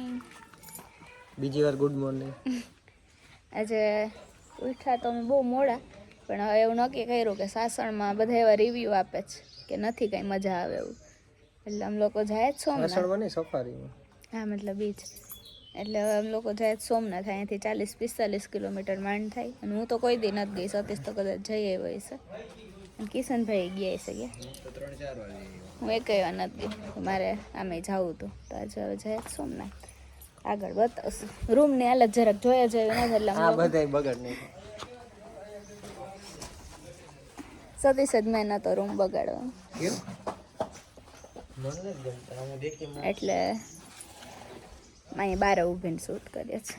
Morning. બીજી વાર good morning. આજે ઉઠ્યા તો અમે બહુ મોડા, પણ હવે એવું નક્કી કર્યું કે સાસણમાં બધા એવા રિવ્યૂ આપે છે કે નથી કંઈ મજા આવે એવું, એટલે અમે લોકો જાય જ સાસણમાં નહીં, સફારીમાં. હા, મતલબ બીચ. એટલે હવે અમે લોકો જાય સોમનાથ, અહીંયાથી 40-45 કિલોમીટર માંડ થાય. અને હું તો કોઈ દી નથી ગઈ, સતીશ તો કદાચ જઈ આવ્યો હશે, અને કિશનભાઈ ગયા હશે. ગયા હું એક વાર નથી ગઈ, મારે આમે જવું હતું. તો આજે હવે જાય સોમનાથ. આગળ બતાવશું. રૂમની હાલત જરાક જોયા જેવી નથી, એટલે આ બધાય બગડ નહીં. સતીશ જ મેં નતો રૂમ બગાડવાનો, એટલે અહીં બાર ઊભીને શૂટ કરીએ છીએ.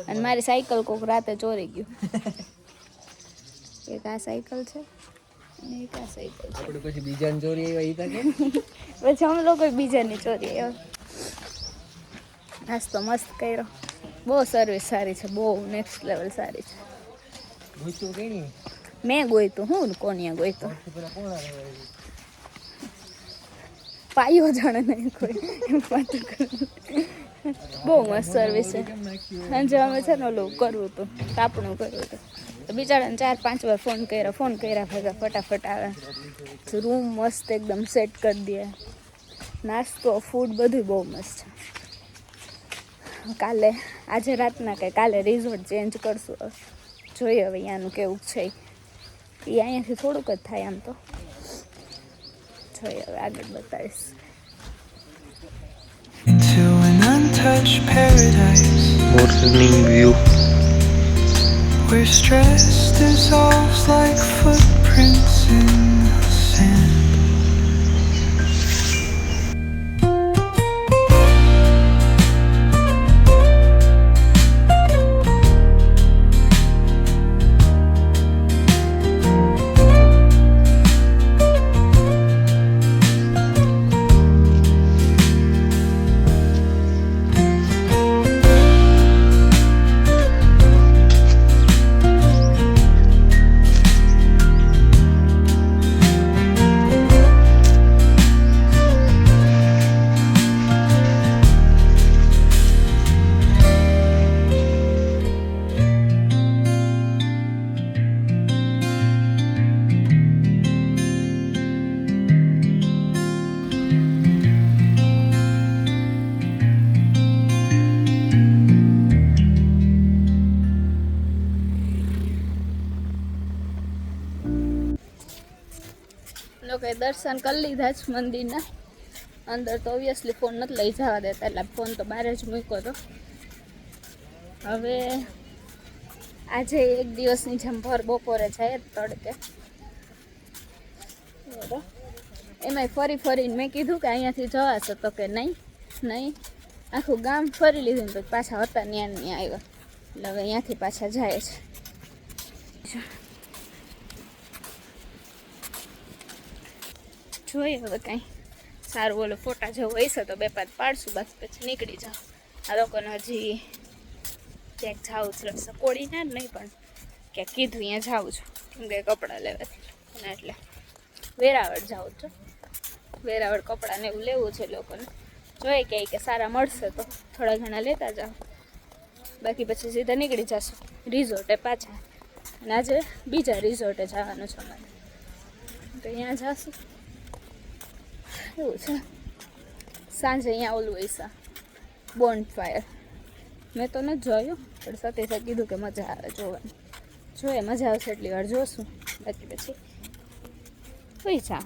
અને મારી સાયકલ કોક રાતે ચોરી ગયું. એક આ સાયકલ છે અને એક આ સાયકલ છે. આપણે પછી બીજાની ચોરી આવ્યા ઈ કે પછી અમે લોકો બીજાની ચોરી આવ્યા. નાસ્તો મસ્ત કર્યો. બહુ સર્વિસ સારી છે, બહુ નેક્સ્ટ લેવલ સારી છે. ગોઈતું કે નહીં? મેં ગોઈતું, હું કોનિયા ગોઈતું. પાયો જાણે નહીં કોઈ. બહુ મસ્ત સર્વિસ છે. સાંજે અમે છે ને ઓલું કરવું હતું, કાપણું કરવું હતું, તો બિચારાને 4-5 વાર ફોન કર્યા ભેગા ફટાફટ આવે. રૂમ મસ્ત એકદમ સેટ કરી દે. નાસ્તો ફૂડ બધું બહુ મસ્ત છે. કાલે આજે રાતના કે કાલે રિઝોર્ટ ચેન્જ કરશું. જોઈએ હવે અહીંયાનું કેવું છે. એ અહીંયાથી થોડુંક જ થાય આમ તો. જોઈએ હવે આગળ બતાવીશ. Into an untouched paradise, morning view, where stress dissolves like footprints in the sand. લોકોએ દર્શન કરી લીધા જ મંદિરના. અંદર તો ઓબ્વિયસલી ફોન નથી લઈ જવા દેતા, એટલે ફોન તો બહાર જ મૂક્યો હતો. હવે આજે એક દિવસની જેમ ભર બપોરે જાય તડકે. એમાંય ફરીને મેં કીધું કે અહીંયાથી જવાશે, તો કે નહીં, આખું ગામ ફરી લીધું ને તો પાછા હતા ત્યાં આવ્યા. એટલે હવે અહીંયાથી પાછા જાય છે. જોઈએ હવે કાંઈ સારું ઓલો ફોટા જેવું હશે તો 2-5 પાડશું, બસ પછી નીકળી જાવ. આ લોકોને હજી ક્યાંક જાવું છે, સકોડીને નહીં પણ ક્યાંક કીધું અહીંયા જાઉં છું, કેમ કે કપડાં લેવાથી. અને એટલે વેરાવળ જાઉં છું. વેરાવળ કપડાને એવું લેવું છે લોકોને. જોઈએ ક્યાંય કે સારા મળશે તો થોડા ઘણા લેતા જાઓ, બાકી પછી સીધા નીકળી જશું રિઝોર્ટે પાછા. અને આજે બીજા રિઝોર્ટે જવાનું છે અમારે, તો અહીંયા જશું. એવું છે. સાંજે અહીંયા ઓલું હશે બોન્ડ ફાયર. મેં તો નથી જોયું, પણ સતીશે કીધું કે મજા આવે જોવાની. જોઈએ મજા આવશે એટલી વાર જોશું, બાકી પછી હોઈ જા.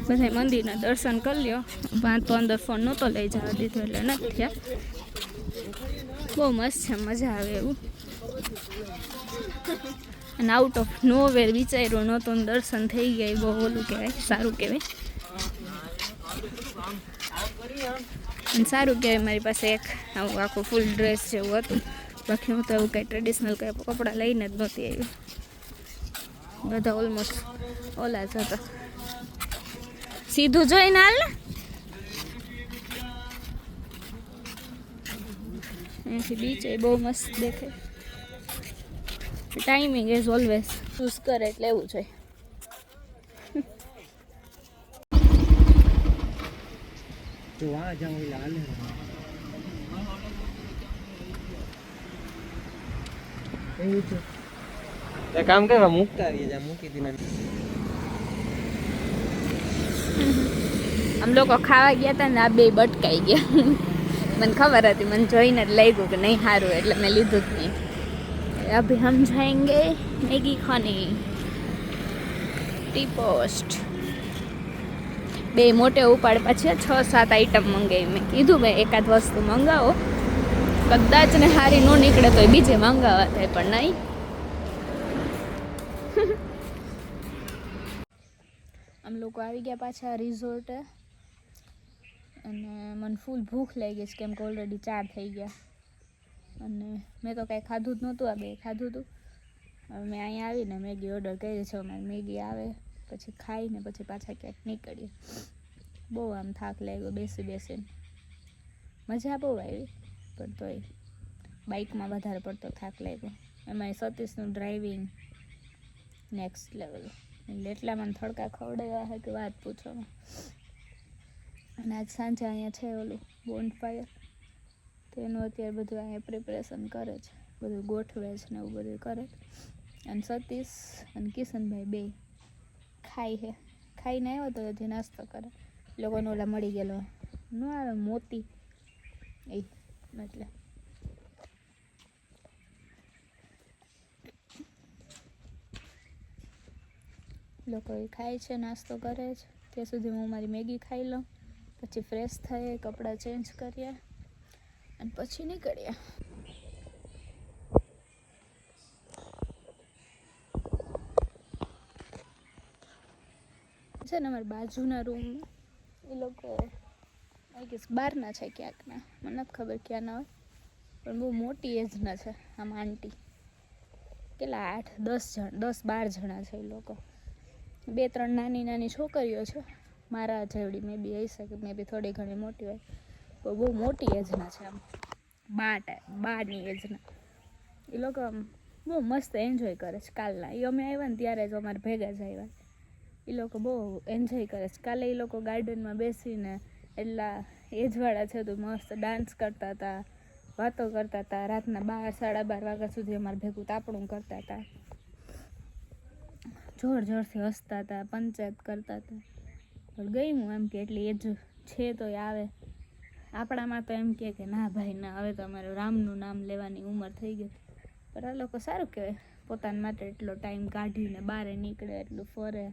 બધા મંદિરના દર્શન કરી લ્યો. વાં તો અંદર ફોન નહોતો લઈ જવા દીધો એટલે નથી થયા. બહુ મસ્ત છે, મજા આવે એવું. અને આઉટ ઓફ નોવેર વિચાર્યું નહોતું, દર્શન થઈ ગયા. બહુ ઓલું કહેવાય, સારું કહેવાય. અને સારું કહેવાય મારી પાસે એક આવું આખું ફૂલ ડ્રેસ જેવું હતું. બાકી હું તો એવું કંઈ ટ્રેડિશનલ કંઈ કપડાં લઈને જ નહોતી આવી. બધા ઓલમોસ્ટ ઓલા જ હતા. સીધું જોઈને હાલ ને. અહીંયાથી બીચ એ બહુ મસ્ત દેખાય. ટાઈમિંગ ઇઝ ઓલવેઝ ચૂઝ કરે એટલે એવું જોઈએ. તો આ જાઉં એટલે હાલે. એવું છે. એ કામ કરવા મૂકતા રહીએ જ્યાં મૂકી દીધી. આમ લોકો ખાવા ગયા હતા ને આ બે બટકાઈ ગયા. મને ખબર હતી, મને જોઈને જ લાગ્યું કે નહીં સારું, એટલે મેં લીધું જ નહીં. અભી હમ જાએંગે મેગી ખાને. ટી પોસ્ટ બે મોટે ઉપાડ પાછા 6-7 આઈટમ મંગાવી. મેં કીધું ભાઈ એકાદ વસ્તુ મંગાવો, કદાચ ને સારી ન નીકળે તો બીજે મંગાવવા થાય, પણ નહીં. આમ લોકો આવી ગયા પાછા રિઝોર્ટે અને મને ફૂલ ભૂખ લાગી છે કેમ કે ઓલરેડી 4 થઈ ગયા અને મેં તો કાંઈ ખાધું જ નહોતું. આ બે ખાધું હતું. હવે મેં અહીંયા આવીને મેગી ઓર્ડર કરી છે. અમારી મેગી આવે પછી ખાઈને પછી પાછા ક્યાંક નીકળીએ. બહુ આમ થાક લાગ્યો બેસીને. મજા બહુ આવી, પણ તોય બાઇકમાં વધારે પડતો થાક લાગ્યો. એમાં સતીશનું ડ્રાઇવિંગ નેક્સ્ટ લેવલ. એટલે એટલા મને થડકા ખવડાવ્યા છે કે વાત પૂછોમાં. અને આજ સાંજે અહીંયા છે ઓલું બોનફાયર, તેનું અત્યારે બધું અહીંયા પ્રિપરેશન કરે છે, બધું ગોઠવે છે ને એવું બધું કરે. અને સતીશ અને કિશનભાઈ બે ખાઈને આવ્યો તો હજી નાસ્તો કરે. લોકોને ઓલા મળી ગયેલો ન આવે મોતી એ, એટલે લોકો એ ખાય છે, નાસ્તો કરે છે. ત્યાં સુધી હું મારી મેગી ખાઈ લઉં, પછી ફ્રેશ થઈએ, કપડાં ચેન્જ કરીએ અને પછી નીકળીએ. છે ને અમારા બાજુના રૂમ એ લોકો આઈ ગેસ બહારના છે ક્યાંકના, મને નથી ખબર ક્યાંના હોય, પણ બહુ મોટી એજના છે. આમ આંટી કેટલા 8-10-12 જણા છે એ લોકો. 2-3 નાની છોકરીઓ છે મારા જેવડી, મે બી આવી શકે, મે બી થોડી ઘણી મોટી હોય, તો બહુ મોટી એજના છે. આમ 12ની એજના એ લોકો આમ બહુ મસ્ત એન્જોય કરે છે. કાલના એ અમે આવ્યા ને ત્યારે જ અમારે ભેગા જ આવ્યા. એ લોકો બહુ એન્જોય કરે છે. કાલે એ લોકો ગાર્ડનમાં બેસીને એટલા એજવાળા છે તો મસ્ત ડાન્સ કરતા હતા, વાતો કરતા હતા. રાતના 12-12:30 વાગ્યા સુધી અમારે ભેગું તાપણું કરતા હતા, જોરથી હસતા હતા, પંચાયત કરતા હતા. પણ ગઈ હું એમ કે એટલી એજ છે તો આવે. આપણામાં તો એમ કે ના ભાઈ ના, હવે તો અમારે રામનું નામ લેવાની ઉંમર થઈ ગઈ. પણ આ લોકો સારું કહેવાય, પોતાના માટે એટલો ટાઈમ કાઢીને બહાર નીકળે, એટલું ફરે.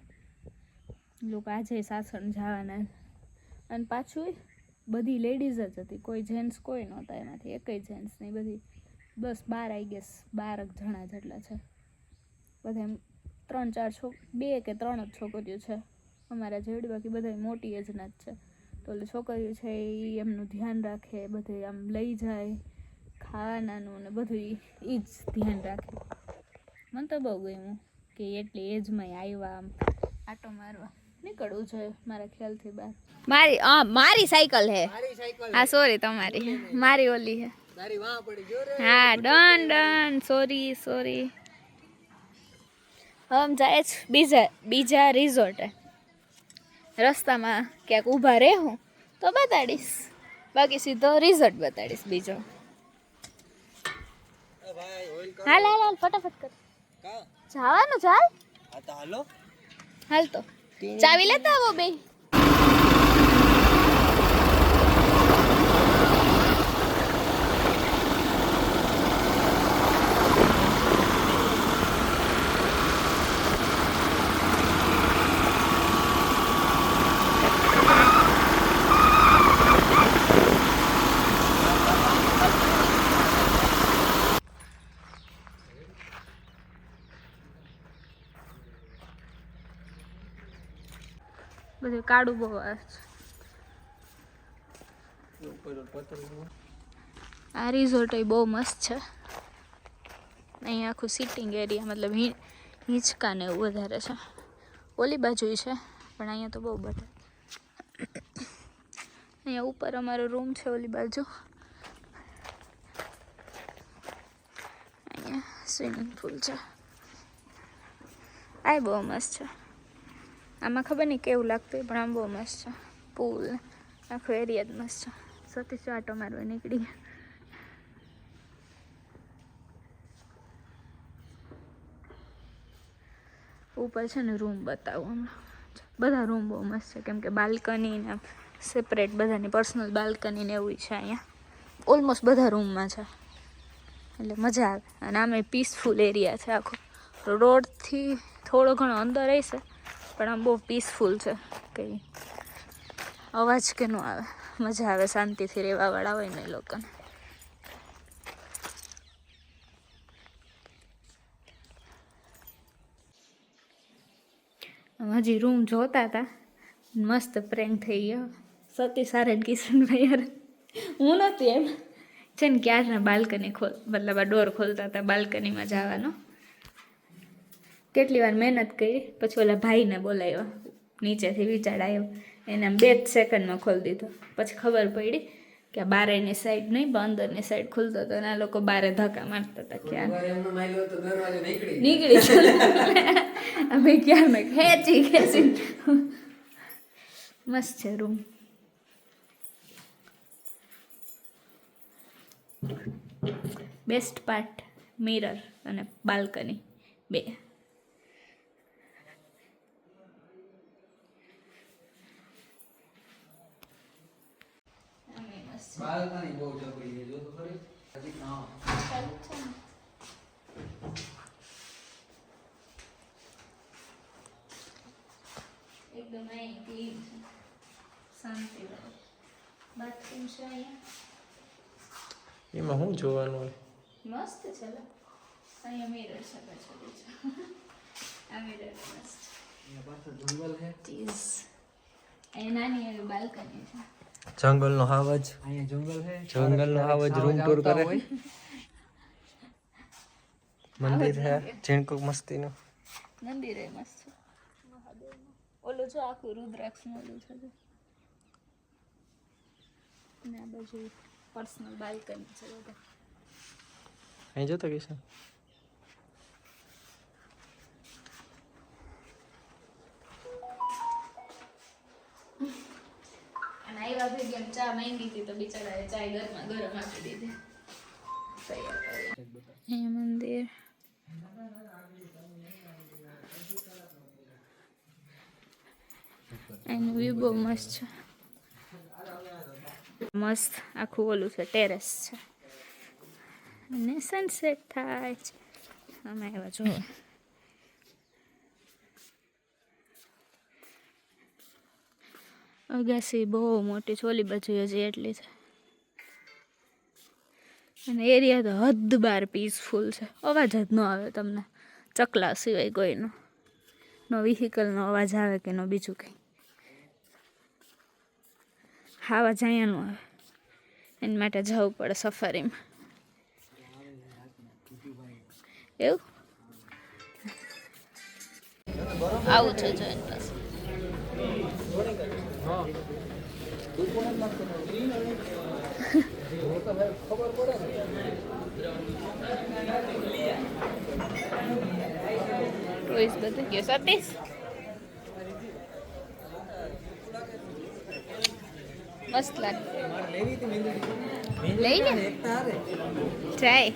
લોકો આજે સાસણ જવાના, અને પાછું બધી લેડીઝ જ હતી, કોઈ જેન્ટ્સ કોઈ નહોતા. એમાંથી એકય જેન્ટ્સ નહીં, બધી બસ 12 આઈ ગેસ 12 જણા જેટલા છે. બધા 2 કે 3 જ છોકરીઓ છે અમારા જેવડી, બાકી બધા મોટી એજના જ છે. તો ઓલી છોકરીઓ છે એ એમનું ધ્યાન રાખે, બધે આમ લઈ જાય ખાવાનાનું ને બધું એ જ ધ્યાન રાખે. મને તો બહુ ગમ્યું કે એટલી એજમાં આવ્યા, આમ આટો મારવા નીકળવું જોઈએ મારા ખ્યાલથી બહાર. મારી સાયકલ હે. હા સોરી, તમારી મારી ઓલી હે. હા ડન સોરી. હમ જાય છે બીજા રિઝોર્ટે. રસ્તામાં ક્યાંક ઊભા રહેવું તો બતાડીશ, બાકી સીધો રિઝોર્ટ બતાડીશ બીજો. હાલ ફટાફટ કર જવાનું. હાલ તો ચાવી લેતા આવો બે. બધું કાળું બહુ આવે છે. આ રિઝોર્ટ બહુ મસ્ત છે. અહીંયા આખું સિટિંગ એરિયા, મતલબ હિંચકા ને એવું વધારે છે. ઓલી બાજુ છે પણ અહીંયા તો બહુ બધા. અહીંયા ઉપર અમારો રૂમ છે, ઓલી બાજુ સ્વિમિંગ પુલ છે. આ બહુ મસ્ત છે. આમાં ખબર નહીં કેવું લાગતું પણ આમ બહુ મસ્ત છે. પુલ આખો એરિયા જ મસ્ત છે. સતીશ આટો મારવા નીકળી ગયા. ઉપર છે ને રૂમ બતાવું હમણાં. બધા રૂમ બહુ મસ્ત છે કેમ કે બાલ્કની ને સેપરેટ બધાની પર્સનલ બાલ્કની ને એવું છે અહીંયા. ઓલમોસ્ટ બધા રૂમમાં છે એટલે મજા આવે. અને આમે પીસફુલ એરિયા છે આખો. રોડથી થોડો ઘણો અંદર હશે પણ આમ બહુ પીસફુલ છે. કંઈ અવાજ કે ન આવે. મજા આવે શાંતિથી રહેવાવાળા હોય ને એ લોકોને. હજી રૂમ જોતા હતા મસ્ત પ્રેન્ક થઈ ગયો. સતી સારે કિશનભાઈ યાર હું નહોતી એમ છે ને ક્યારના બાલ્કની મતલબ આ ડોર ખોલતા હતા બાલ્કનીમાં જવાનો. કેટલી વાર મહેનત કરી પછી ઓલા ભાઈને બોલાવ્યા નીચેથી વિચાર આવ્યો એને આમ 2 જ સેકન્ડમાં ખોલી દીધો. પછી ખબર પડી કે આ બારેની સાઈડ નહીં પણ અંદરની સાઈડ ખુલતો હતો અને આ લોકો બારે ધક્કા મારતા હતા. ક્યાં નીકળી અમે ક્યાં મેં ખેંચી મસ્ત છે રૂમ. બેસ્ટ પાર્ટ મિરર અને બાલ્કની બે. બાલ્કની બહુ જબરી છે જો તો ખરી. હજી ના એકદમ અહીં ક્લીન છે શાંતિ વાળો. બાથરૂમ છે અહીંયા. એમાં શું જોવાનું હોય? મસ્ત છે લે. અહીંયા મિરર છે પાછળ છે. આ મિરર મસ્ત. અહીંયા પાછળ જંગલ છે. ચીઝ. અહીંયા નાની એવી બાલ્કની છે. જંગલનો અવાજ. અહીંયા જંગલ છે. જંગલનો અવાજ રૂમ ટૂર કરે. મંદિર છે ઝીણકુક મસ્તીનું. મંદિર એ મસ્ત છે. ઓલું જો આખું રુદ્રાક્ષનું ઓલું છે. અને આ બાજુ પર્સનલ બાલ્કની છે બધા. અહીં જોતો કિશન. અને આવ્યા ભેગી એમ ચા માંગી હતી તો બિચારાએ ચા ગરમા ગરમ આપી દીધી. તૈયાર કરી. અહીંયા મંદિર. એનું વ્યૂ બહુ મસ્ત છે. મસ્ત આખું ઓલું છે ટેરેસ છે અને સનસેટ થાય છે. અમે એવા જો અગાસી બહુ મોટી છે. ઓલી બાજુ હજી એટલી છે અને એરિયા તો હદ બાર પીસફુલ છે. અવાજ જ ન આવે તમને ચકલા સિવાય કોઈનો. નો વ્હીકલનો અવાજ આવે કે નો બીજું કંઈ. હાવા જાયાનું આવે એની માટે જવું પડે સફારીમાં. એવું આવું છે જો એની પાસે. ટોઈસ બધું ગયો. સતીશ મસ્ત લાગે. લઈ લે જાય.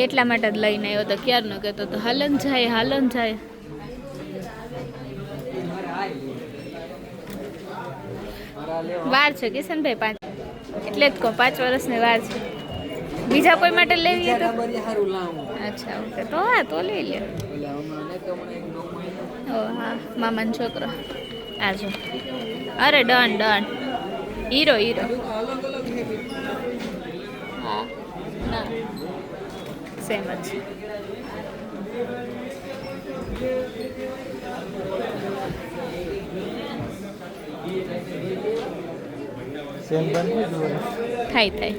એટલા માટે જ લઈને આવ્યો તો ક્યારનો કહેતો તો હાલન જાય. વાર છે કિશનભાઈ 5 એટલે જ કહો 5 વર્ષની વાર છે. બીજા કોઈ માટે લેવી તો અચ્છા ઓકે તો હા તો લઈ લે. ઓ હા મામાનો છોકરો આજો. અરે ડન હીરો. હા ના સેમ જ. થાય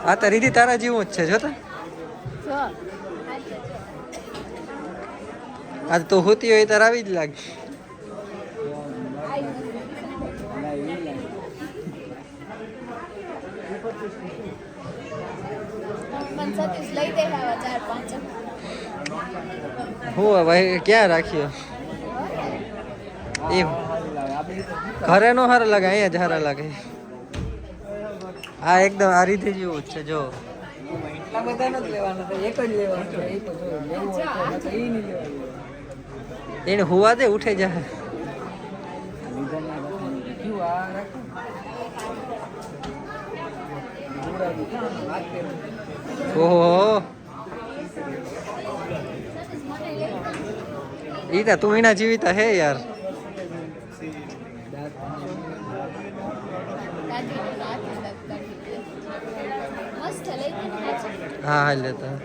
આ તો રીધી તારા જેવું જ છે જોતા. આજ તો હોતી હોય તાર આવી જ લાગે. પણ સતીશ લઈ દે આવા 4-5. હું ભાઈ ક્યાં રાખ્યો એ ઘરે નો સારા લાગે, અહીંયા જ સારા લાગે. આ એકદમ આ રીતે જેવું જ છે જો. એટલા બધા નથી લેવાના, તો એક જ લેવાનો છે. એ તો જો લેવું હોય તો એ નહીં લેવાનું. એને હુવા દે ઉઠે જાય. કયું આ રાખો ઓહો ઈતા તું એના જીવિતા હે યાર. મસ્ત લઈ દે ને પાછું. હા હા લેતા.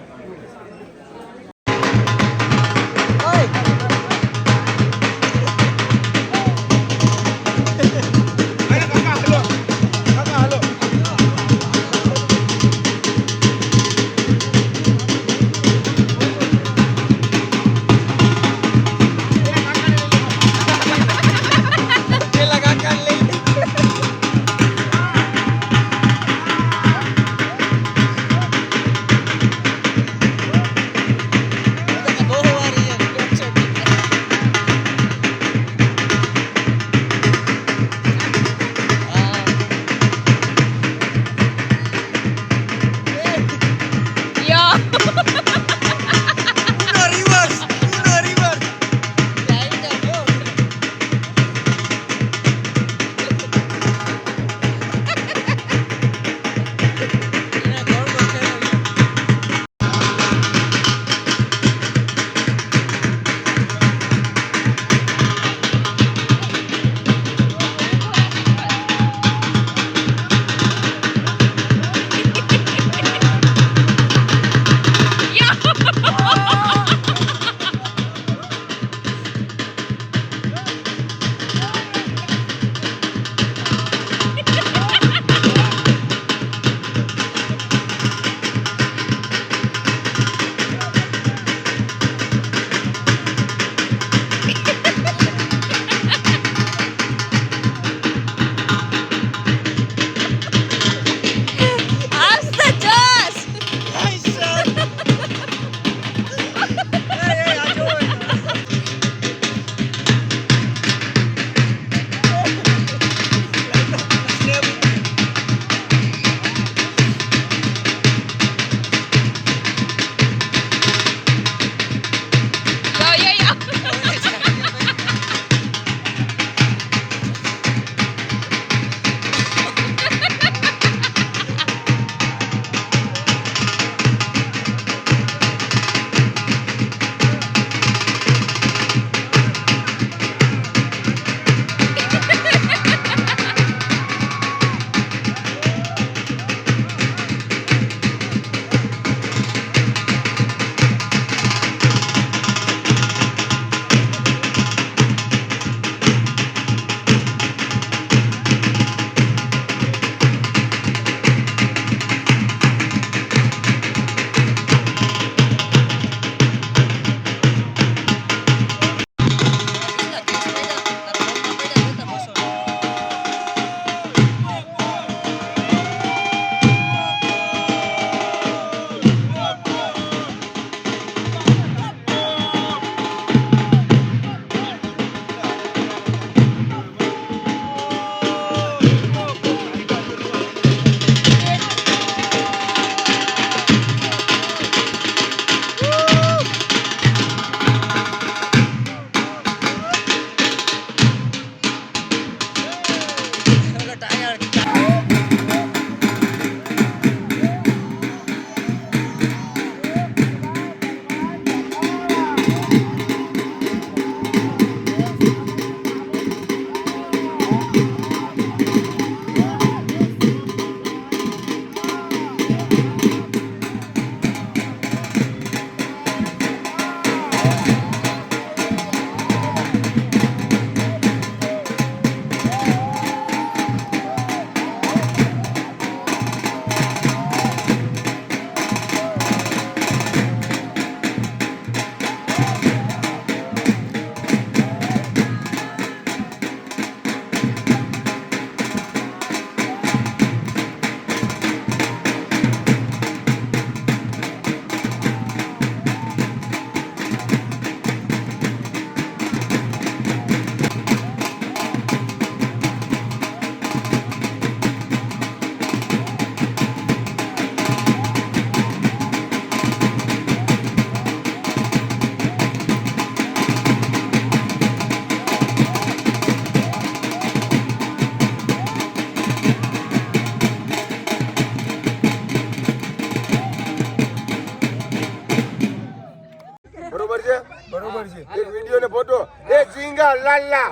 છે બરોબર છે એક વિડિયો ને ફોટો એ ઝીંગા લાલા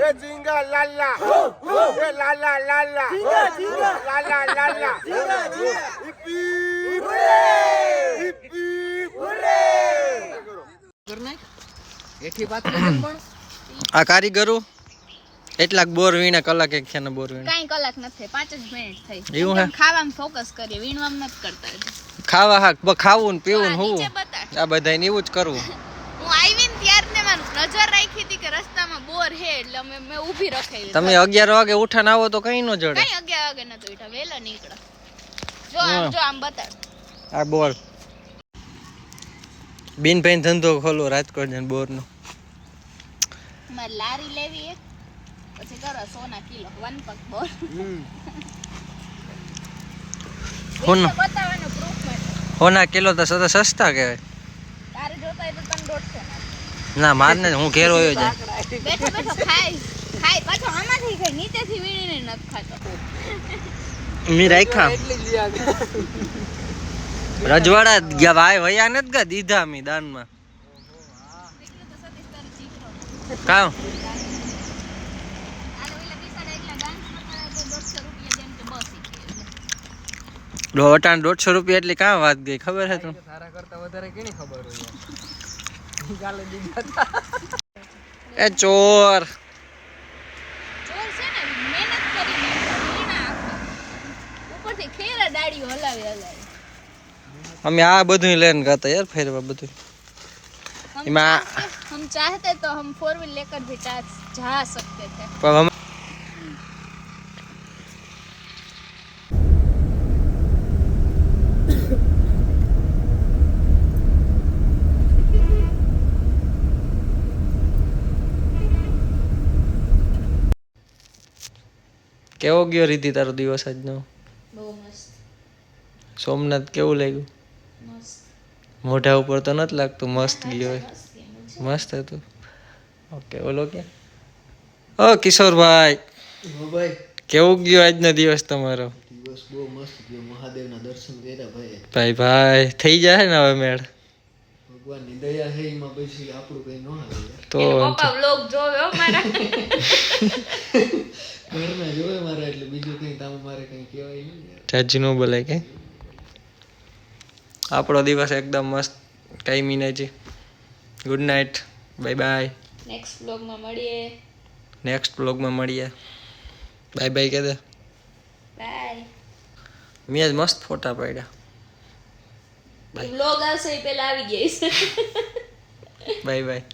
એ ઝીંગા લાલા એ લાલા લાલા લાલા લાલા હિપ્પી હુરે હિપ્પી હુરે આ કારીગરો એટલાક બોર વીણે કલાક એક છે ને બોર વીણે કાંઈ કલાક નથી 5 જ મિનિટ થઈ એવું હે? એકદમ ખાવામાં ફોકસ કરીએ વીણવામાં નથી કરતા હજી. ખાવા હા ખાવું ને પીવું ને તો આ હું નીચે બતાડ. આ બધાય એવું જ કરવું હું આવી ને ત્યાર ને મારું નજર રાખી હતી કે રસ્તામાં બોર હે એટલે મેં ઊભી રખાવી. તમે 11 વાગે ઉઠાને આવો તો કઈ ન જડે કાંઈ 11 વાગે નતું ઉઠા વહેલા નીકળ્યા. જો આમ બતાડ. આ બોર બિન ભાઈ ધંધો ખોલો રાજકોટ જઈને બોર નો મારે લારી લેવી એક પછી કરો સોના કિલો 1 પગ બોર. હોના બતાવવાનો પ્રૂફ માટે. હોના કિલો તો સસ્તા કહેવાય તારે જોતા હોય તો તને 150 ના. ના મારને હું ઘેર હોયો જાય બેઠો બેઠો ખાય પાછો આમાંથી ખાય નીચેથી વીણીને નથી ખાતો. મી રાખ્યા એટલી જ લઈ આવ્યા. રજવાડા ગયા ભાઈ વયા નથી ગા દીધા મી દાનમાં કામ અટાણ 150 રૂપિયા એટલે કાં વાત ગઈ ખબર હે તું સારા કરતા વધારે કેની ખબર હોય યાર ગાલે દીધા હતા. એ ચોર ચોર છે ને મહેનત કરીને વીણા આખા. ઉપરથી ખેરા ડાળીઓ હલાવી અમે આ બધું લઈને ગાતા યાર ફેરવા બધું हम चाहते तो हम 4 व्हील लेकर भी जा सकते थे. પણ કેવો ગયો રીતિ તારો દિવસ આજનો બહુ મસ્ત સોમનાથ કેવું લાગ્યું મસ્ત મોઢા ઉપર તો નથી લાગતું મસ્ત ગયો હોય મસ્ત હતું ઓકે બોલો ક્યાં ઓ કિશોરભાઈ ભાઈ કેવું ગયો આજનો દિવસ તમારો દિવસ બહુ મસ્ત ગયો મહાદેવના દર્શન કર્યા ભાઈ ભાઈ થઈ જાય ને હવે મેળ ભગવાનની દયા છે એમાં પછી આપણું કઈ ન હાલે યાર તો પપ્પા વ્લોગ જોયો મારા ઘરના જોવે મારા એટલે બીજું કઈ તામ મારે કઈ કહેવાય નહીં યાર ચાજી નો બોલાય કે આપણો દિવસ એકદમ મસ્ત કઈ Meenaji good night bye bye next vlog માં મળીએ. નેક્સ્ટ વ્લોગમાં મળીએ બાય બાય કે દે બાય. મેં જ મસ્ત ફોટા પાડ્યા વ્લોગ આવશે એ પહેલા આવી ગઈ. Bye bye